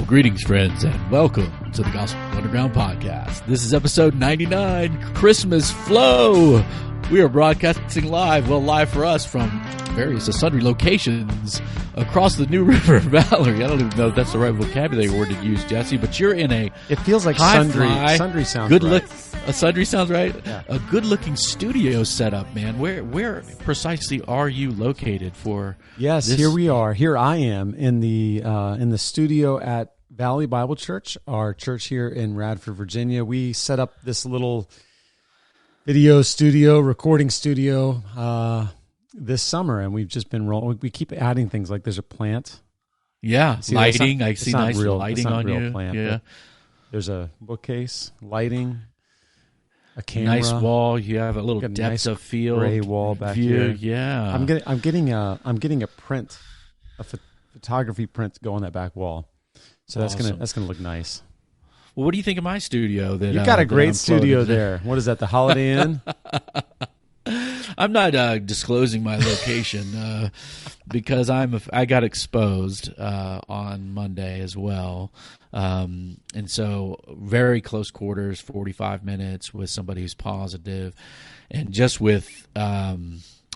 Greetings, friends, and welcome to the Gospel Underground Podcast. This is episode 99, Christmas Flow. We are broadcasting live for us from various sundry locations across the New River Valley. I don't even know if that's the right vocabulary word to use, Jesse, but you're in a It feels like sundry sounds good right. look. A sundry sounds right. Yeah. A good-looking studio setup, man. Where precisely are you located for? Yes, this? here we are. Here I am in the studio at Valley Bible Church, our church here in Radford, Virginia. We set up this little video studio, recording studio this summer, and we've just been rolling. We keep adding things like there's a plant. Yeah, See, lighting. not, I see nice real, lighting on real you. Plant, yeah, there's a bookcase, lighting, a camera, nice wall. You have a little got a depth nice of field gray wall back view. here. Yeah, I'm getting a print, a photography print to go on that back wall. So Awesome. that's gonna look nice. Well, what do you think of my studio? That You got a that great I'm studio floating? there. What is that? The Holiday Inn? I'm not disclosing my location because I got exposed on Monday as well, and so very close quarters, 45 minutes with somebody who's positive, and just with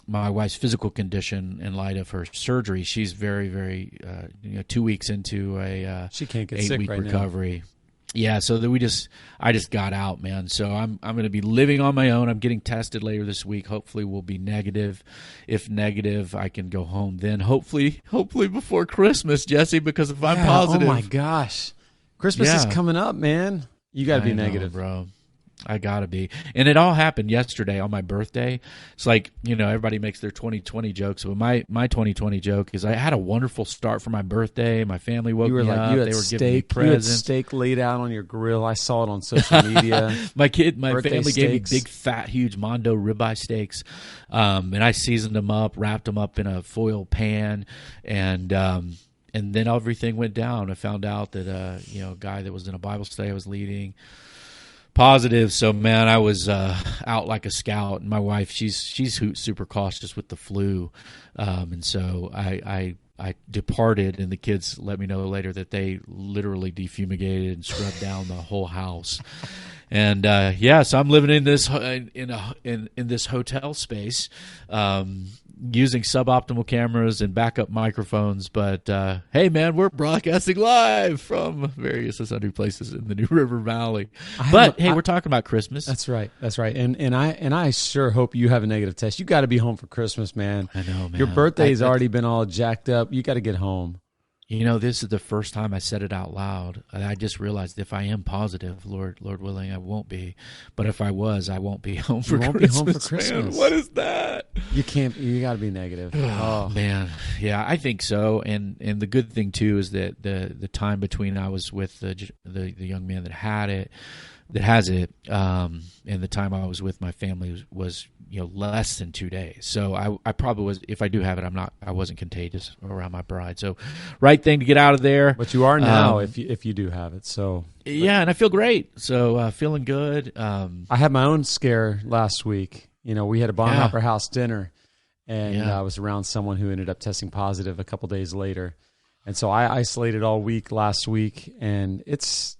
my wife's physical condition in light of her surgery, she's very, very 2 weeks into a She can't get sick 8-week right recovery. Yeah, so that I just got out, man. So I'm going to be living on my own. I'm getting tested later this week. Hopefully, we'll be negative. If negative, I can go home then. Hopefully before Christmas, Jesse. Because if I'm positive, oh my gosh, Christmas is coming up, man. You got to be negative, bro. I gotta be. And it all happened yesterday on my birthday. It's like, everybody makes their 2020 jokes, but my 2020 joke is I had a wonderful start for my birthday. My family woke me up. You had They were steak, giving me presents. You had steak laid out on your grill. I saw it on social media. my Birthday family gave me steaks. big, fat, huge Mondo ribeye steaks, and I seasoned them up, wrapped them up in a foil pan, and then everything went down. I found out that a guy that was in a Bible study I was leading positive. So man, I was out like a scout. And my wife, she's super cautious with the flu, and so I departed, and the kids let me know later that they literally defumigated and scrubbed down the whole house. And so I'm living in this in this hotel space, using suboptimal cameras and backup microphones. But hey, man, we're broadcasting live from various sundry places in the New River Valley. We're talking about Christmas. That's right. And I sure hope you have a negative test. You got to be home for Christmas, man. I know, man. Your birthday's already been all jacked up. You got to get home. This is the first time I said it out loud. I just realized if I am positive, Lord willing, I won't be. But if I was, I won't be home for Christmas. Be home for Christmas. Man. What is that? You can't. You got to be negative. Oh man, yeah, I think so. And the good thing too is that the time between I was with the young man that has it, and the time I was with my family was less than 2 days. So I probably was, if I do have it, I wasn't contagious around my bride. So right thing to get out of there. But you are now if you do have it. So yeah, and I feel great. So feeling good. I had my own scare last week. We had a Bonhoeffer House dinner, and I was around someone who ended up testing positive a couple days later. And so I isolated all week last week, and it's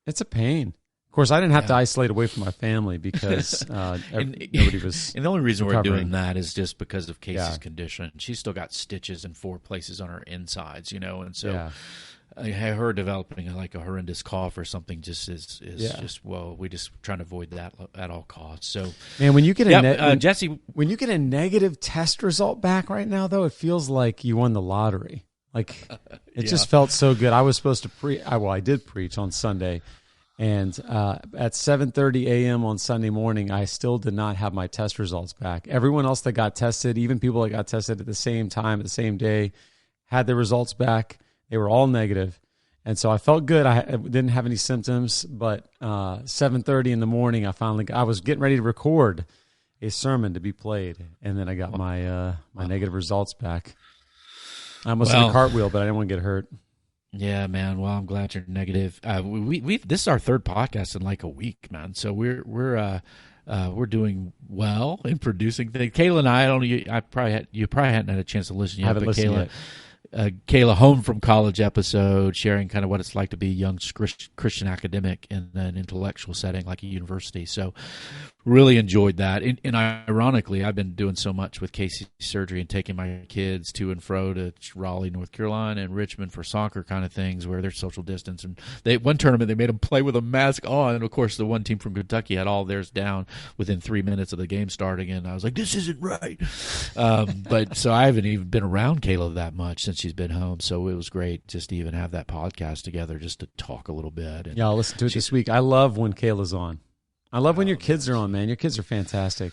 a pain. Of course, I didn't have to isolate away from my family because nobody was. And the only reason recovering. we're doing that is just because of Casey's condition. She's still got stitches in 4 places on her insides, and so her developing like a horrendous cough or something just is just we just trying to avoid that at all costs. So, man, when you get Jesse, when you get a negative test result back right now, though, it feels like you won the lottery. Like it just felt so good. I was supposed to I did preach on Sunday. And at 7:30 a.m. on Sunday morning, I still did not have my test results back. Everyone else that got tested, even people that got tested at the same time, at the same day, had their results back. They were all negative. And so I felt good. I didn't have any symptoms. But 7:30 in the morning, I was getting ready to record a sermon to be played. And then I got my negative results back. I almost did a cartwheel, but I didn't want to get hurt. Yeah, man. Well, I'm glad you're negative. We this is our third podcast in like a week, man. So we're doing well in producing things. Kayla and I don't. You probably hadn't had a chance to listen yet. I haven't listened yet. Kayla home from college episode, sharing kind of what it's like to be a young Christian academic in an intellectual setting like a university. So really enjoyed that. And ironically, I've been doing so much with Casey's surgery and taking my kids to and fro to Raleigh, North Carolina, and Richmond for soccer kind of things where they're social distance. And one tournament, they made them play with a mask on. And, of course, the one team from Kentucky had all theirs down within 3 minutes of the game starting. And I was like, this isn't right. But so I haven't even been around Kayla that much since she's been home. So it was great just to even have that podcast together just to talk a little bit. And I'll listen to it this week. I love when Kayla's on. I love when your kids are on, man. Your kids are fantastic.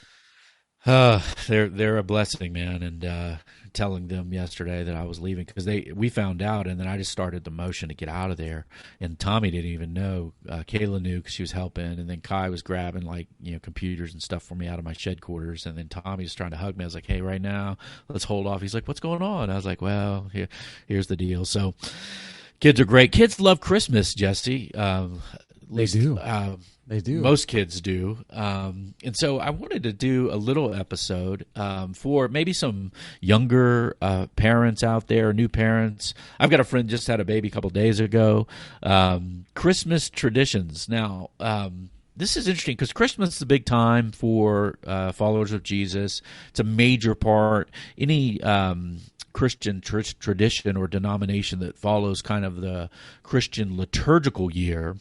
They're a blessing, man. And telling them yesterday that I was leaving because we found out, and then I just started the motion to get out of there. And Tommy didn't even know. Kayla knew because she was helping, and then Kai was grabbing computers and stuff for me out of my shed quarters. And then Tommy was trying to hug me. I was like, "Hey, right now, let's hold off." He's like, "What's going on?" I was like, "Well, here's the deal." So, kids are great. Kids love Christmas, Jesse. They do. They do. Most kids do. And so I wanted to do a little episode for maybe some younger parents out there, new parents. I've got a friend just had a baby a couple days ago. Christmas traditions. Now, this is interesting because Christmas is a big time for followers of Jesus. It's a major part. Any Christian tradition or denomination that follows kind of the Christian liturgical year,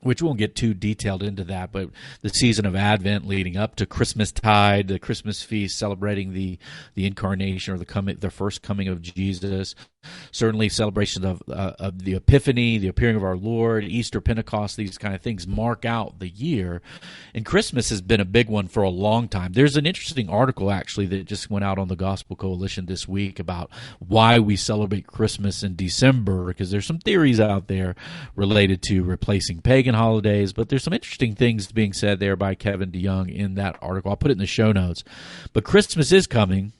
which we won't get too detailed into that, but the season of Advent leading up to Christmastide, the Christmas feast celebrating the incarnation or the first coming of Jesus. Certainly celebrations of the Epiphany, the appearing of our Lord, Easter, Pentecost, these kind of things mark out the year. And Christmas has been a big one for a long time. There's an interesting article, actually, that just went out on the Gospel Coalition this week about why we celebrate Christmas in December, because there's some theories out there related to replacing pagan holidays, but there's some interesting things being said there by Kevin DeYoung in that article. I'll put it in the show notes. But Christmas is coming.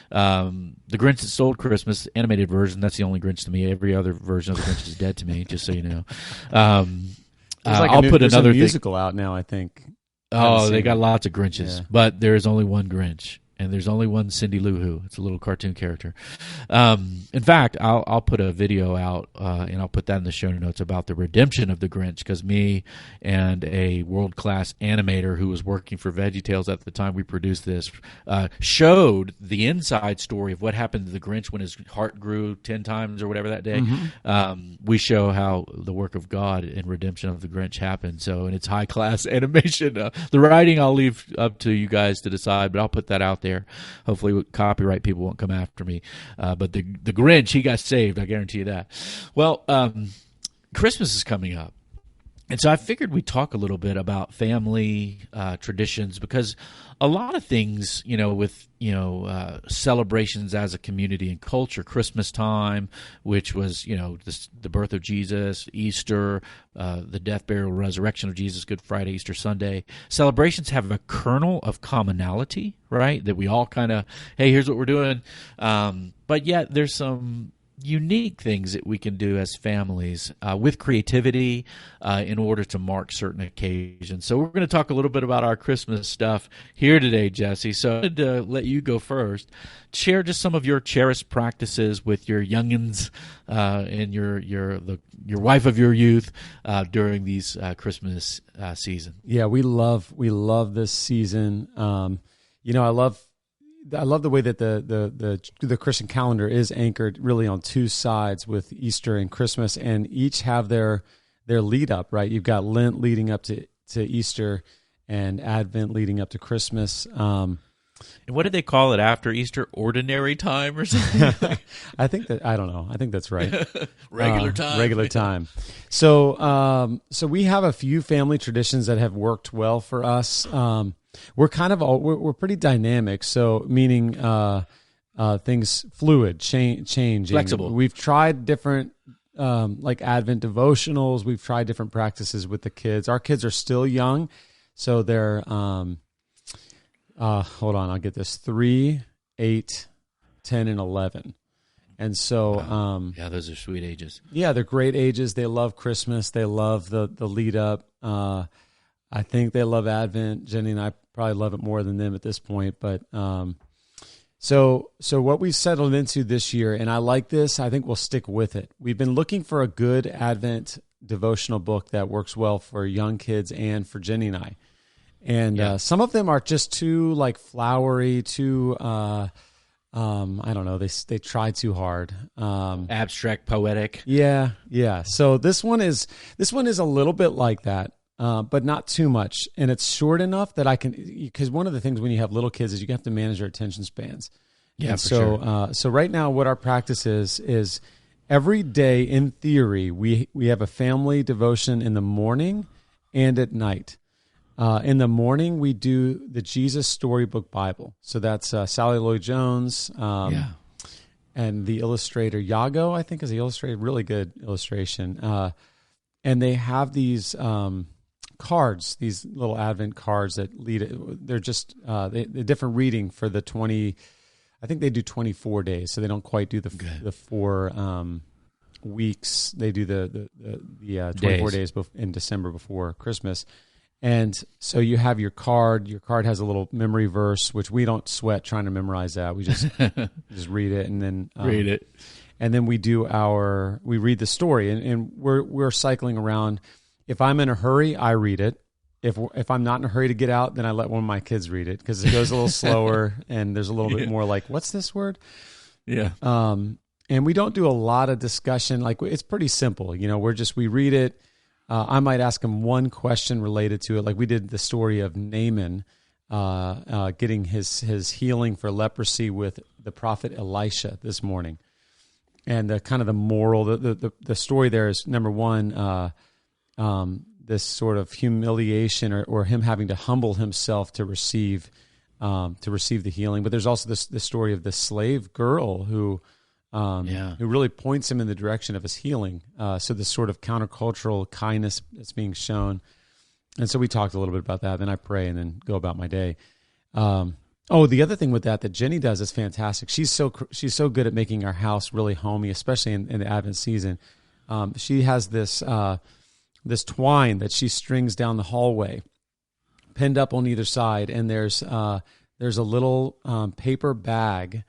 The Grinch That Stole Christmas animated version, that's the only Grinch to me. Every other version of the Grinch is dead to me, just so you know. I'll put another musical out now, I think. Oh, they got lots of Grinches, Yeah. but there's only one Grinch. And there's only one Cindy Lou Who. It's a little cartoon character. In fact, I'll put a video out, and I'll put that in the show notes about the redemption of the Grinch, because me and a world-class animator who was working for VeggieTales at the time we produced this showed the inside story of what happened to the Grinch when his heart grew 10 times or whatever that day. Mm-hmm. We show how the work of God in redemption of the Grinch happened. So, and it's high-class animation. The writing I'll leave up to you guys to decide, but I'll put that out there. Hopefully copyright people won't come after me. But the Grinch, he got saved. I guarantee you that. Well, Christmas is coming up. And so I figured we'd talk a little bit about family traditions, because a lot of things, with, celebrations as a community and culture, Christmas time, which was, the birth of Jesus, Easter, the death, burial, resurrection of Jesus, Good Friday, Easter Sunday. Celebrations have a kernel of commonality, right? That we all kind of, hey, here's what we're doing. But yet there's some unique things that we can do as families with creativity in order to mark certain occasions. So we're going to talk a little bit about our Christmas stuff here today, Jesse. So I'm going to let you go first. Share just some of your cherished practices with your youngins and your wife of your youth during these Christmas season. Yeah, we love this season. I love the way that the Christian calendar is anchored really on two sides, with Easter and Christmas, and each have their lead up, right? You've got Lent leading up to Easter, and Advent leading up to Christmas. And what did they call it after Easter? Ordinary time or something? I think that's right. Regular time. Regular time. So we have a few family traditions that have worked well for us. We're kind of we're pretty dynamic, so meaning things fluid, changing, flexible. We've tried different like Advent devotionals. We've tried different practices with the kids. Our kids are still young, so they're hold on, I'll get this: 3, 8, 10, and 11. And so, yeah, those are sweet ages. Yeah, they're great ages. They love Christmas. They love the lead up. I think they love Advent. Jenny and I probably love it more than them at this point, but So what we've settled into this year, and I like this, I think we'll stick with it. We've been looking for a good Advent devotional book that works well for young kids and for Jenny and I. And some of them are just too like flowery, too I don't know, they try too hard. Abstract, poetic. Yeah. So this one is a little bit like that. But not too much. And it's short enough that I can, because one of the things when you have little kids is you have to manage their attention spans. Yeah, and for so, sure. So right now what our practice is every day in theory, we have a family devotion in the morning and at night. In the morning, we do the Jesus Storybook Bible. So that's Sally Lloyd-Jones and the illustrator Yago, I think is the illustrator, really good illustration. And they have these cards, these little Advent cards that lead. They're just they're different reading for the 20. I think they do 24 days, so they don't quite do the 4 weeks. They do the 24 days in December before Christmas. And so you have your card. Your card has a little memory verse, which we don't sweat trying to memorize that. We just read it and then read it. And then we read the story, and we're cycling around. If I'm in a hurry, I read it. If I'm not in a hurry to get out, then I let one of my kids read it because it goes a little slower and there's a little bit more like, what's this word? Yeah. And we don't do a lot of discussion. Like it's pretty simple. We read it. I might ask them one question related to it. Like we did the story of Naaman getting his healing for leprosy with the prophet Elisha this morning. And the moral, the story there is, number one, this sort of humiliation or him having to humble himself to receive the healing. But there's also this story of the slave girl who really points him in the direction of his healing. So this sort of countercultural kindness that's being shown. And so we talked a little bit about that. Then I pray and then go about my day. The other thing with that Jenny does is fantastic. She's so good at making our house really homey, especially in the Advent season. She has this twine that she strings down the hallway, pinned up on either side, and there's a little paper bag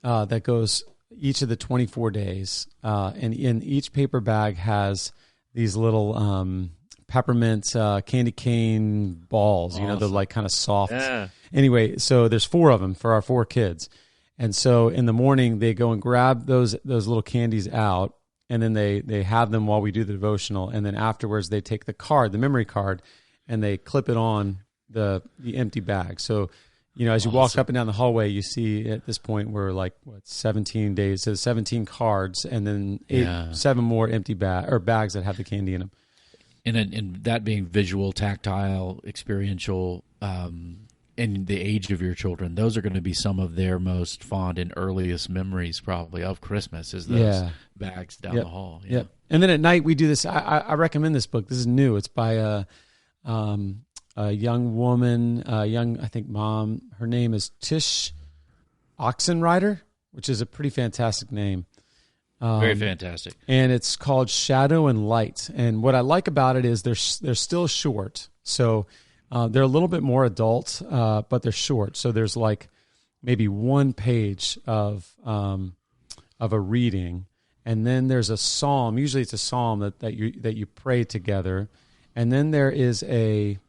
that goes each of the 24 days, and in each paper bag has these little peppermint candy cane balls. Awesome. They're like kind of soft. Yeah. Anyway, so there's 4 of them for our 4 kids. And so in the morning they go and grab those little candies out, and then they have them while we do the devotional. And then afterwards they take the memory card, and they clip it on the empty bag. So, as you walk up and down the hallway, you see at this point we're like 17 days, so 17 cards, and then 7 more empty bags that have the candy in them. And that being visual, tactile, experiential, and the age of your children, those are going to be some of their most fond and earliest memories probably of Christmas is those bags down the hall. Yeah. Yep. And then at night we do this. I recommend this book. This is new. It's by a young woman, I think mom. Her name is Tish Oxenrider, which is a pretty fantastic name. Very fantastic. And it's called Shadow and Light. And what I like about it is they're still short. So they're a little bit more adult, but they're short. So there's like maybe 1 page of a reading, and then there's a psalm. Usually it's a psalm that you pray together, and then there is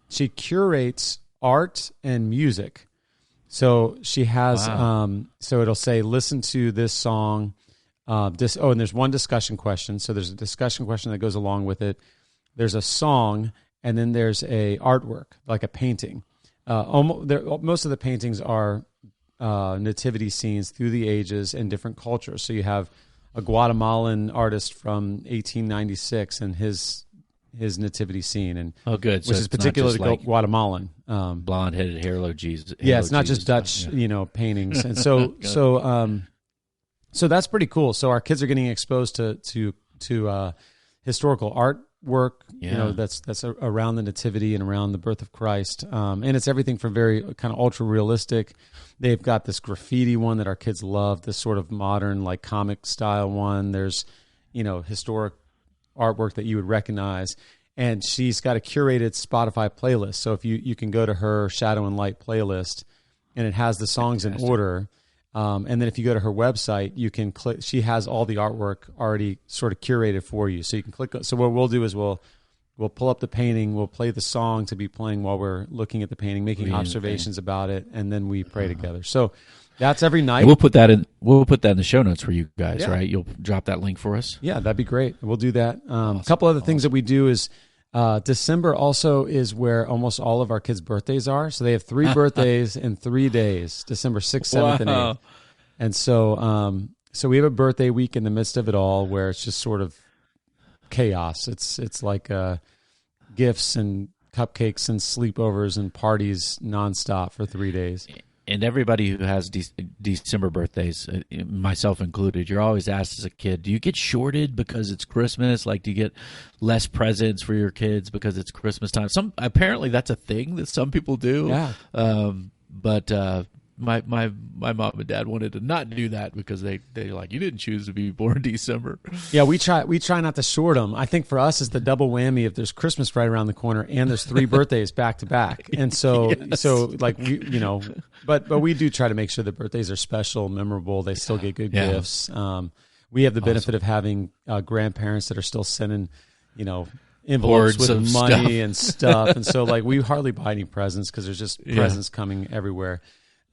she curates art and music. So she has so it'll say listen to this song. And there's one discussion question. So there's a discussion question that goes along with it. There's a song. And then there's a artwork, like a painting. Most of the paintings are nativity scenes through the ages and different cultures. So you have a Guatemalan artist from 1896 and his nativity scene, and good, which is particularly like Guatemalan. Blonde-headed Halo Jesus. Yeah, it's not just Dutch, paintings, and so so that's pretty cool. So our kids are getting exposed to historical artwork, that's around the nativity and around the birth of Christ. And it's everything from very kind of ultra realistic. They've got this graffiti one that our kids love, this sort of modern, like comic style one. There's, historic artwork that you would recognize. And she's got a curated Spotify playlist. So if you can go to her Shadow and Light playlist, and it has the songs in order. And then if you go to her website, you can click. She has all the artwork already sort of curated for you, so you can click. So what we'll do is we'll pull up the painting, we'll play the song to be playing while we're looking at the painting, making observations about it, and then we pray together. So that's every night. And we'll put that in the show notes for you guys, right? You'll drop that link for us. Yeah, that'd be great. We'll do that. A couple other things that we do is December also is where almost all of our kids' birthdays are. So they have 3 birthdays in 3 days: December 6th, 7th, and 8th. And so, so we have a birthday week in the midst of it all, where it's just sort of chaos. It's like gifts and cupcakes and sleepovers and parties nonstop for 3 days. And everybody who has December birthdays, myself included, you're always asked as a kid, do you get shorted because it's Christmas? Like, do you get less presents for your kids because it's Christmas time? Apparently that's a thing that some people do. Yeah. But my mom and dad wanted to not do that because they're like, you didn't choose to be born in December. Yeah, we try not to short them. I think for us it's the double whammy if there's Christmas right around the corner and there's 3 birthdays back to back. And so like but we do try to make sure the birthdays are special, memorable. They still get good gifts. We have the benefit of having grandparents that are still sending, envelopes with money and stuff. And so like we hardly buy any presents because there's just presents coming everywhere.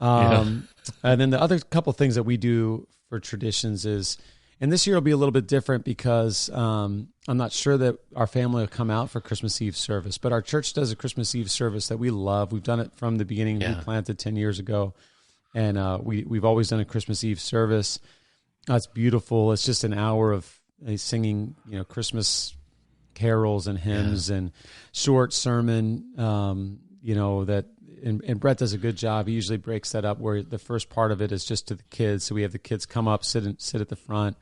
And then the other couple things that we do for traditions is, and this year will be a little bit different because I'm not sure that our family will come out for Christmas Eve service, but our church does a Christmas Eve service that we love. We've done it from the beginning. We planted 10 years ago, and we've always done a Christmas Eve service. It's beautiful. It's just an hour of singing, Christmas carols and hymns and short sermon, that. And Brett does a good job. He usually breaks that up where the first part of it is just to the kids. So we have the kids come up, sit at the front,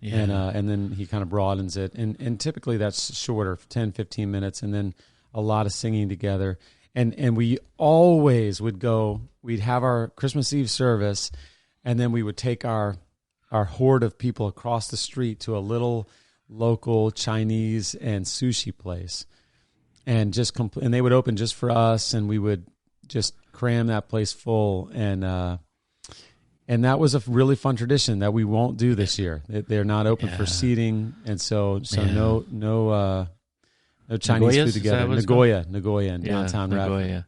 and then he kind of broadens it. And typically that's shorter, 10, 15 minutes, and then a lot of singing together. And we always we'd have our Christmas Eve service, and then we would take our horde of people across the street to a little local Chinese and sushi place. And and they would open just for us, and we would just cram that place full, and that was a really fun tradition that we won't do this year. They're not open for seating, and so no Chinese food together. Nagoya in downtown Radford.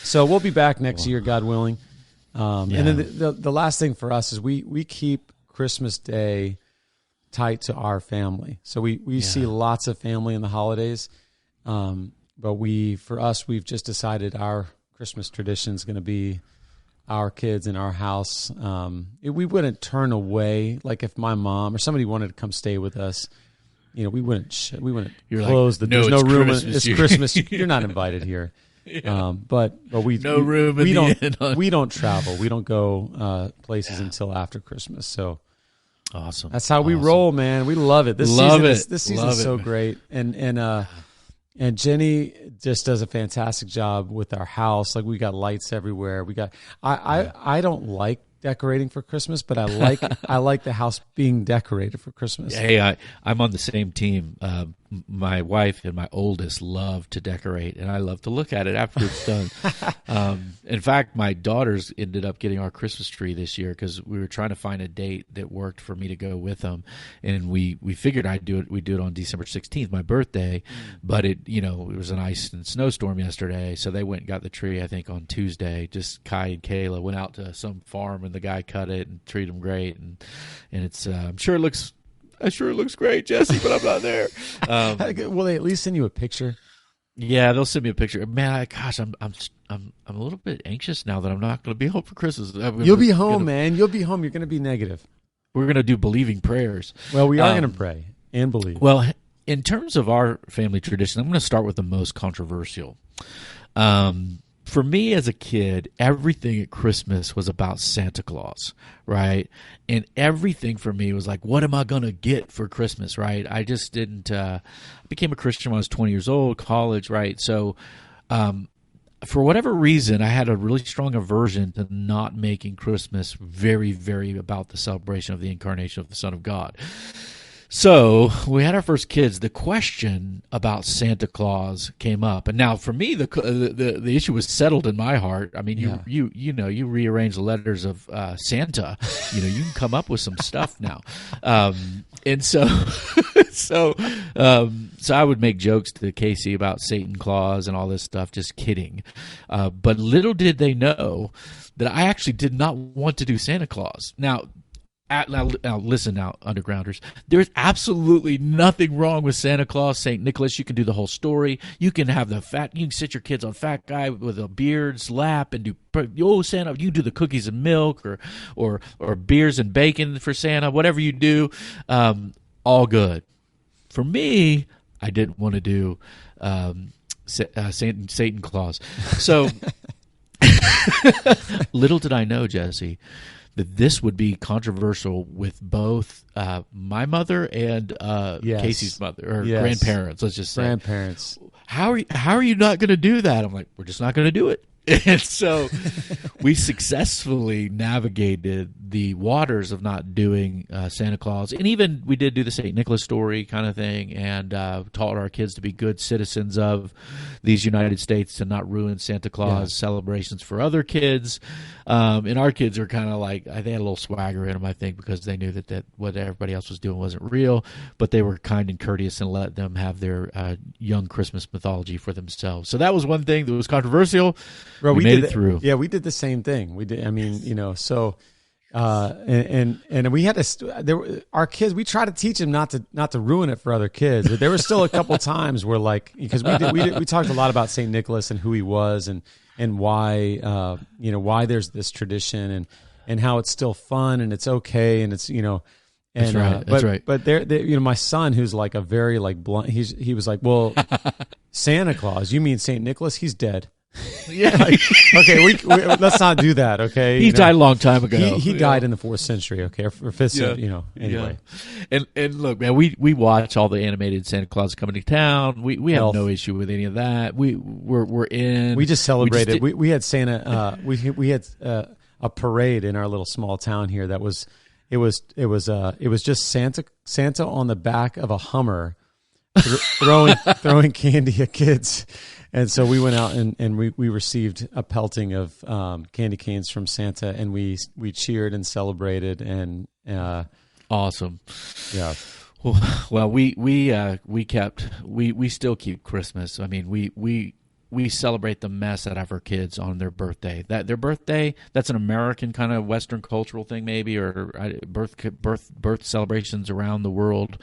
So we'll be back next year, God willing. And then the last thing for us is we keep Christmas Day tight to our family. So we see lots of family in the holidays, but for us, we've just decided our Christmas tradition is going to be our kids in our house. We wouldn't turn away, like if my mom or somebody wanted to come stay with us, we wouldn't close the. There's no room. It's Christmas. You're not invited here. But we don't travel. We don't go places until after Christmas. So awesome. That's how we roll, man. We love it. This season is so great, and Jenny just does a fantastic job with our house. Like we got lights everywhere. I don't like decorating for Christmas, but I like the house being decorated for Christmas. Hey, I'm on the same team. My wife and my oldest love to decorate, and I love to look at it after it's done. In fact, my daughters ended up getting our Christmas tree this year because we were trying to find a date that worked for me to go with them, and we figured we'd do it on December 16th, my birthday, but it was an ice and snowstorm yesterday, so they went and got the tree I think on Tuesday. Just Kai and Kayla went out to some farm and the guy cut it and treated them great, and it's I'm sure it looks great, Jesse, but I'm not there. Will they at least send you a picture? Yeah, they'll send me a picture. Man, I'm a little bit anxious now that I'm not going to be home for Christmas. You'll be home, man. You'll be home. You're going to be negative. We're going to do believing prayers. Well, we are going to pray and believe. Well, in terms of our family tradition, I'm going to start with the most controversial. For me as a kid, everything at Christmas was about Santa Claus, right? And everything for me was like, what am I going to get for Christmas, right? I just didn't I became a Christian when I was 20 years old, college, right? So for whatever reason, I had a really strong aversion to not making Christmas very, very about the celebration of the incarnation of the Son of God. So we had our first kids. The question about Santa Claus came up, and now for me, the issue was settled in my heart. I mean, you rearrange the letters of Santa. You can come up with some stuff now, and so so I would make jokes to Casey about Satan Claus and all this stuff. Just kidding, but little did they know that I actually did not want to do Santa Claus. Now, listen now, Undergrounders. There's absolutely nothing wrong with Santa Claus, St. Nicholas. You can do the whole story. You can have you can sit your kids on Fat Guy with a beard's lap and do, Santa, you do the cookies and milk or beers and bacon for Santa, whatever you do, all good. For me, I didn't want to do Satan Claus. So little did I know, Jesse, that this would be controversial with both my mother and Casey's mother, or grandparents. Let's just say grandparents. How are you not going to do that? I'm like, we're just not going to do it. And so we successfully navigated the waters of not doing Santa Claus. And even we did do the St. Nicholas story kind of thing, and taught our kids to be good citizens of these United States and not ruin Santa Claus celebrations for other kids. And our kids are kind of like, they had a little swagger in them, I think, because they knew that what everybody else was doing wasn't real, but they were kind and courteous and let them have their young Christmas mythology for themselves. So that was one thing that was controversial. Bro, we made it through. Yeah, we did the same thing. We did. I mean, so, and we had to. Our kids. We tried to teach them not to ruin it for other kids. But there were still a couple times where, like, because we talked a lot about Saint Nicholas and who he was and why why there's this tradition and how it's still fun and it's okay and it's And, that's right. That's right. But my son, who's like a very like blunt, he was like, well, Santa Claus, you mean Saint Nicholas? He's dead. Yeah. Like, okay, we let's not do that. Okay, he died a long time ago. He died in the 4th century. Okay, or 5th century. Anyway. Yeah. And look, man, we watch all the animated Santa Claus coming to town. We have no issue with any of that. We're in. We just celebrated. We had Santa. We had a parade in our little small town here. That was it was just Santa on the back of a Hummer, throwing candy at kids. And so we went out and we received a pelting of candy canes from Santa, and we cheered and celebrated and awesome. Yeah. Well, we still keep Christmas. I mean, we celebrate the mess out of our kids on their birthday. Their birthday, that's an American kind of Western cultural thing, maybe, or birth celebrations around the world.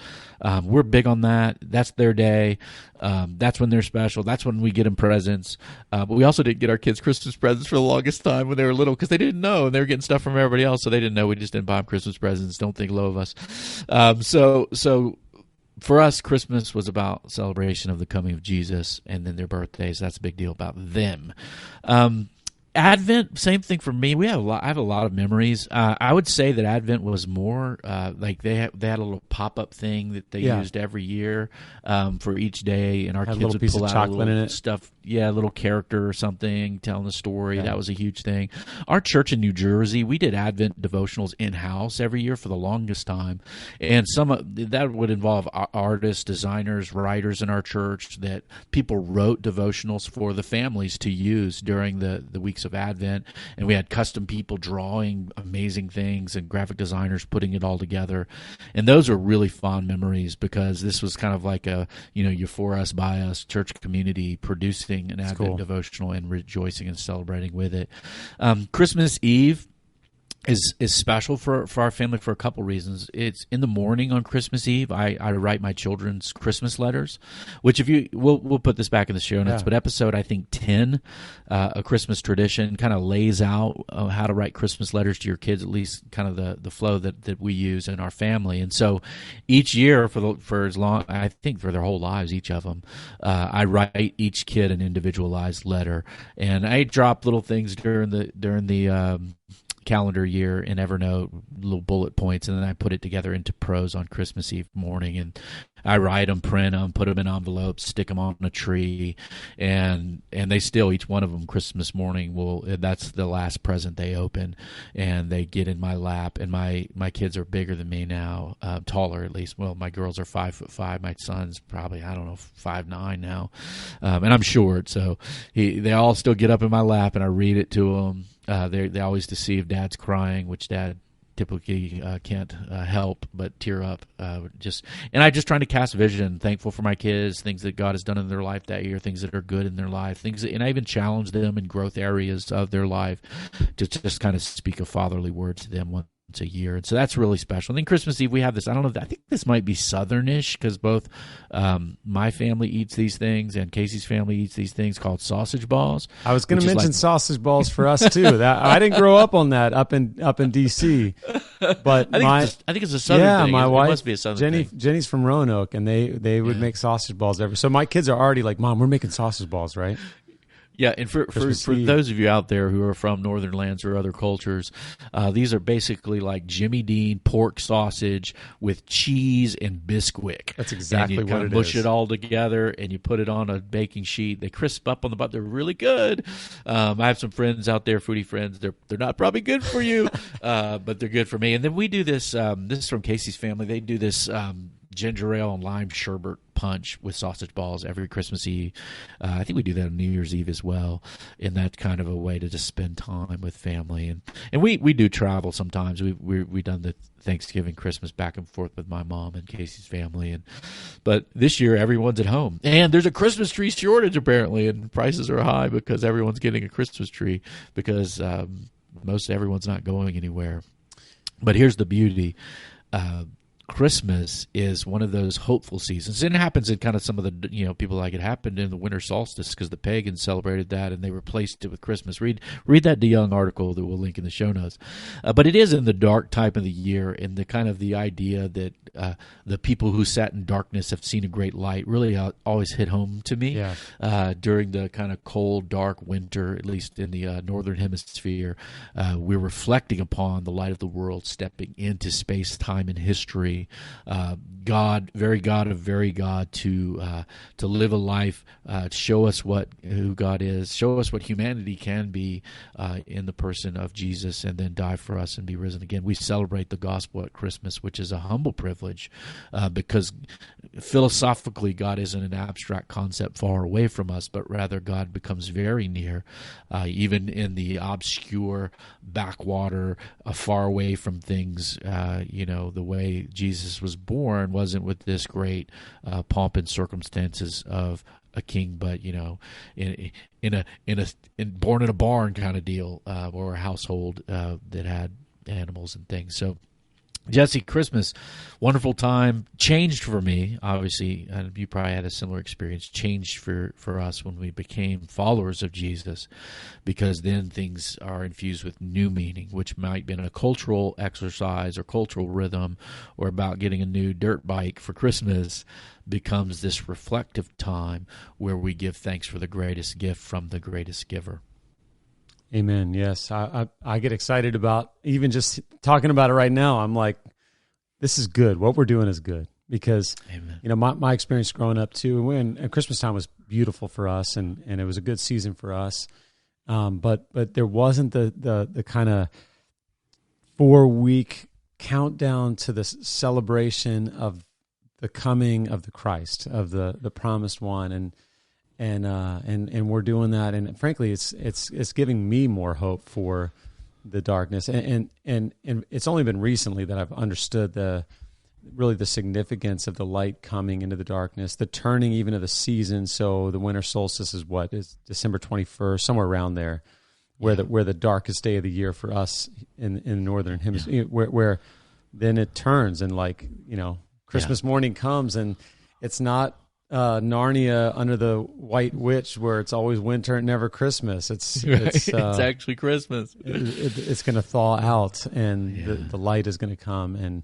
We're big on that. That's their day. That's when they're special. That's when we get them presents. But we also didn't get our kids Christmas presents for the longest time when they were little because they didn't know, and they were getting stuff from everybody else, so they didn't know. We just didn't buy them Christmas presents. Don't think low of us. So for us, Christmas was about celebration of the coming of Jesus, and then their birthdays. That's a big deal about them. Advent, same thing for me. I have a lot of memories. I would say that Advent was more like they had a little pop-up thing that they used every year for each day, and our kids would pull out a little stuff. Yeah, a little character or something telling the story. Yeah. That was a huge thing. Our church in New Jersey, we did Advent devotionals in-house every year for the longest time, and that would involve artists, designers, writers in our church that people wrote devotionals for the families to use during the weeks of Advent, and we had custom people drawing amazing things and graphic designers putting it all together, and those are really fond memories because this was kind of like a you for us by us church community producing an Advent devotional and rejoicing and celebrating with it. Christmas Eve is special for our family for a couple reasons. It's in the morning on Christmas Eve. I write my children's Christmas letters, which we'll put this back in the show notes. But episode I think 10, a Christmas tradition, kind of lays out how to write Christmas letters to your kids, at least kind of the flow that we use in our family. And so each year for as long, I think for their whole lives, each of them, I write each kid an individualized letter, and I drop little things during the calendar year in Evernote, little bullet points, and then I put it together into prose on Christmas Eve morning. And I write them, print them, put them in envelopes, stick them on a tree, and they still, each one of them, Christmas morning, that's the last present they open, and they get in my lap. And my kids are bigger than me now, taller at least. Well, my girls are 5'5". My son's probably, I don't know, 5'9" now, and I'm short, so they all still get up in my lap, and I read it to them. They always to see if Dad's crying, which Dad typically can't help but tear up. And I just trying to cast vision, thankful for my kids, things that God has done in their life that year, things that are good in their life, and I even challenge them in growth areas of their life to just kind of speak a fatherly word to them once a year. And so that's really special. And then Christmas Eve, we have this, I don't know, I think this might be Southernish, because both my family eats these things and Casey's family eats these things called sausage balls. I was going to mention sausage balls for us too. I didn't grow up on that up in DC, but I think it's a Southern thing. My wife, it must be a Southern thing. Jenny's from Roanoke, and they would make sausage balls so my kids are already like, Mom, we're making sausage balls, right? Yeah, and for those of you out there who are from northern lands or other cultures, these are basically like Jimmy Dean pork sausage with cheese and Bisquick. That's exactly what it is. And you mush it all together, and you put it on a baking sheet. They crisp up on the bottom. They're really good. I have some friends out there, foodie friends. They're not probably good for you, but they're good for me. And then we do this. This is from Casey's family. They do this ginger ale and lime sherbet punch with sausage balls every Christmas Eve. I think we do that on New Year's Eve as well, in that kind of a way to just spend time with family. And we do travel sometimes. We've done the Thanksgiving, Christmas back and forth with my mom and Casey's family. But this year everyone's at home, and there's a Christmas tree shortage apparently, and prices are high because everyone's getting a Christmas tree because most everyone's not going anywhere. But here's the beauty. Christmas is one of those hopeful seasons, and it happens in kind of some of the people, like it happened in the winter solstice because the pagans celebrated that and they replaced it with Christmas. Read that DeYoung article that we'll link in the show notes. But it is in the dark time of the year, and the kind of the idea that the people who sat in darkness have seen a great light really always hit home to me. Yeah. During the kind of cold, dark winter, at least in the northern hemisphere, we're reflecting upon the light of the world stepping into space, time, and history. God, very God of very God, to live a life, show us who God is, show us what humanity can be in the person of Jesus, and then die for us and be risen again. We celebrate the gospel at Christmas, which is a humble privilege, because philosophically God isn't an abstract concept far away from us, but rather God becomes very near, even in the obscure backwater, far away from things. The way Jesus was born wasn't with this great pomp and circumstances of a king, but born in a barn kind of deal, or a household that had animals and things. So, Jesse, Christmas, wonderful time, changed for me, obviously, and you probably had a similar experience, changed for us when we became followers of Jesus, because then things are infused with new meaning, which might have been a cultural exercise or cultural rhythm, or about getting a new dirt bike for Christmas, becomes this reflective time where we give thanks for the greatest gift from the greatest giver. Amen. Yes. I get excited about even just talking about it right now. I'm like, this is good. What we're doing is good, because, Amen. My experience growing up too, and Christmas time was beautiful for us, and it was a good season for us. But there wasn't the kind of 4-week countdown to the celebration of the coming of the Christ, of the promised one. And we're doing that, and frankly, it's giving me more hope for the darkness, and it's only been recently that I've understood the significance of the light coming into the darkness, the turning even of the season. So the winter solstice is December 21st, somewhere around there, where the darkest day of the year for us in the northern hemisphere, where then it turns, and Christmas morning comes, and it's not Narnia under the White Witch, where it's always winter and never Christmas. It's actually Christmas. It's going to thaw out, and the light is going to come, and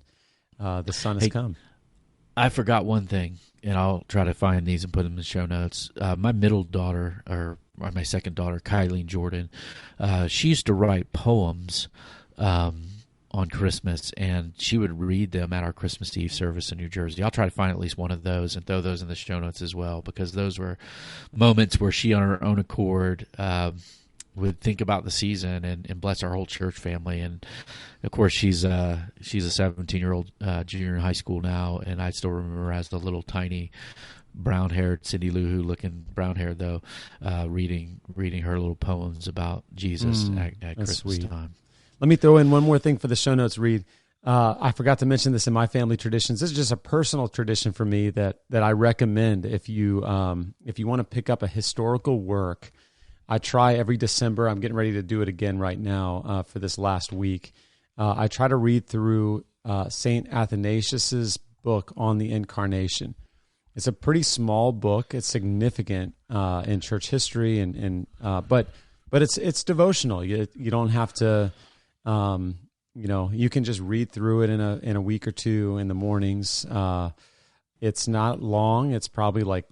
the sun has come. I forgot one thing, and I'll try to find these and put them in the show notes. My middle daughter, or my second daughter, Kylie Jordan, she used to write poems on Christmas, and she would read them at our Christmas Eve service in New Jersey. I'll try to find at least one of those and throw those in the show notes as well, because those were moments where she, on her own accord, would think about the season and bless our whole church family. And of course, she's a 17-year-old junior in high school now, and I still remember her as the little tiny brown-haired Cindy Lou Who looking brown-haired though, reading her little poems about Jesus at Christmas time. Let me throw in one more thing for the show notes, Reed. I forgot to mention this in my family traditions. This is just a personal tradition for me that I recommend if you want to pick up a historical work. I try every December. I'm getting ready to do it again right now for this last week. I try to read through St. Athanasius's book on the Incarnation. It's a pretty small book. It's significant in church history, but it's devotional. You don't have to. You can just read through it in a week or two in the mornings. It's not long. It's probably like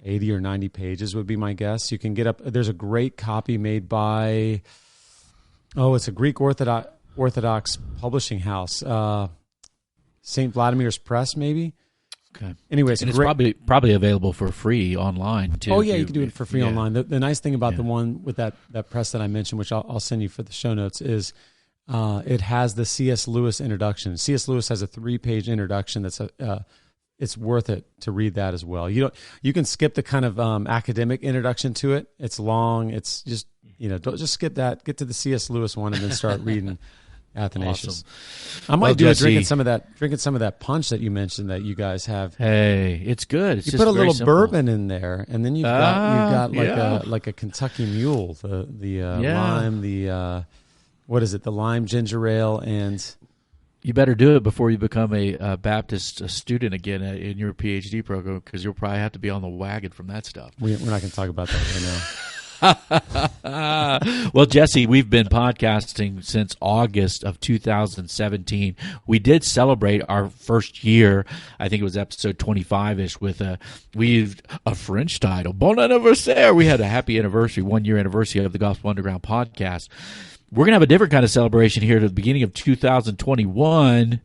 80 or 90 pages would be my guess. You can get up. There's a great copy made by, it's a Greek Orthodox publishing house, St. Vladimir's Press, maybe. Okay. Anyways, and it's probably available for free online too. Oh yeah, you can do it for free online. The nice thing about the one with that press that I mentioned, which I'll send you for the show notes, is it has the C.S. Lewis introduction. C.S. Lewis has a 3-page introduction that's it's worth it to read that as well. You can skip the kind of academic introduction to it. It's long. It's just don't just skip that. Get to the C.S. Lewis one and then start reading Athanasius. Awesome. I might do Jesse, drinking some of that punch that you mentioned that you guys have. Hey, it's good. It's you just put a little simple. Bourbon in there, and then you've got like a Kentucky Mule, the lime, the what is it? The lime ginger ale, and you better do it before you become a Baptist student again in your PhD program, because you'll probably have to be on the wagon from that stuff. We're not going to talk about that right now. Well, Jesse, we've been podcasting since August of 2017. We did celebrate our first year. I think it was episode 25-ish with a French title, Bon Anniversaire. We had a happy anniversary, 1-year anniversary of the Gospel Underground podcast. We're going to have a different kind of celebration here at the beginning of 2021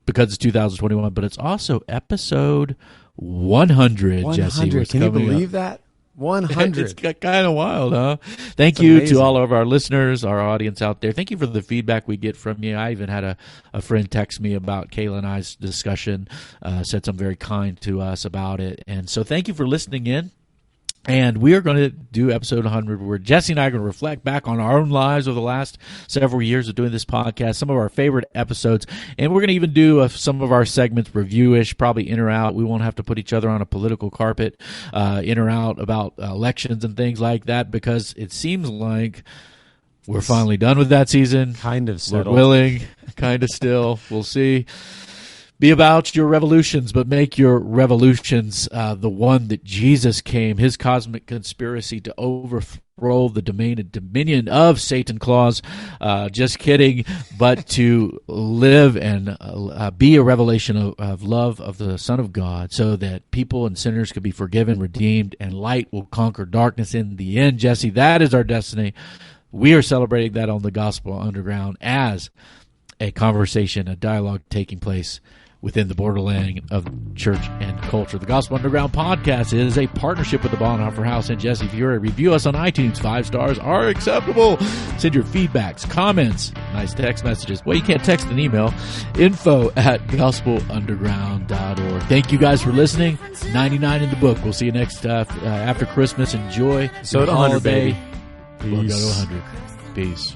because it's 2021, but it's also episode 100, Jesse. Can you believe that? 100. It's kind of wild, huh? Thank you to all of our listeners, our audience out there. Thank you for the feedback we get from you. I even had a friend text me about Kayla and I's discussion, said something very kind to us about it. And so thank you for listening in. And we are going to do episode 100 where Jesse and I are going to reflect back on our own lives over the last several years of doing this podcast, some of our favorite episodes, and we're going to even do some of our segments review-ish, probably in or out. We won't have to put each other on a political carpet, in or out about elections and things like that, because it seems like we're finally done with that season. Kind of settled. We're willing, kind of still. We'll see. Be about your revolutions, but make your revolutions the one that Jesus came, his cosmic conspiracy to overthrow the domain and dominion of Satan Claus. Just kidding, but to live and be a revelation of love of the Son of God, so that people and sinners could be forgiven, redeemed, and light will conquer darkness in the end. Jesse, that is our destiny. We are celebrating that on the Gospel Underground as a conversation, a dialogue taking place within the borderland of church and culture. The Gospel Underground podcast is a partnership with the Bonhoeffer House and Jesse Fiore. Review us on iTunes. 5 stars are acceptable. Send your feedbacks, comments, nice text messages. Well, you can't text an email. info@gospelunderground.org. Thank you guys for listening. 99 in the book. We'll see you next after Christmas. Enjoy the holiday. We'll go to 100. Peace.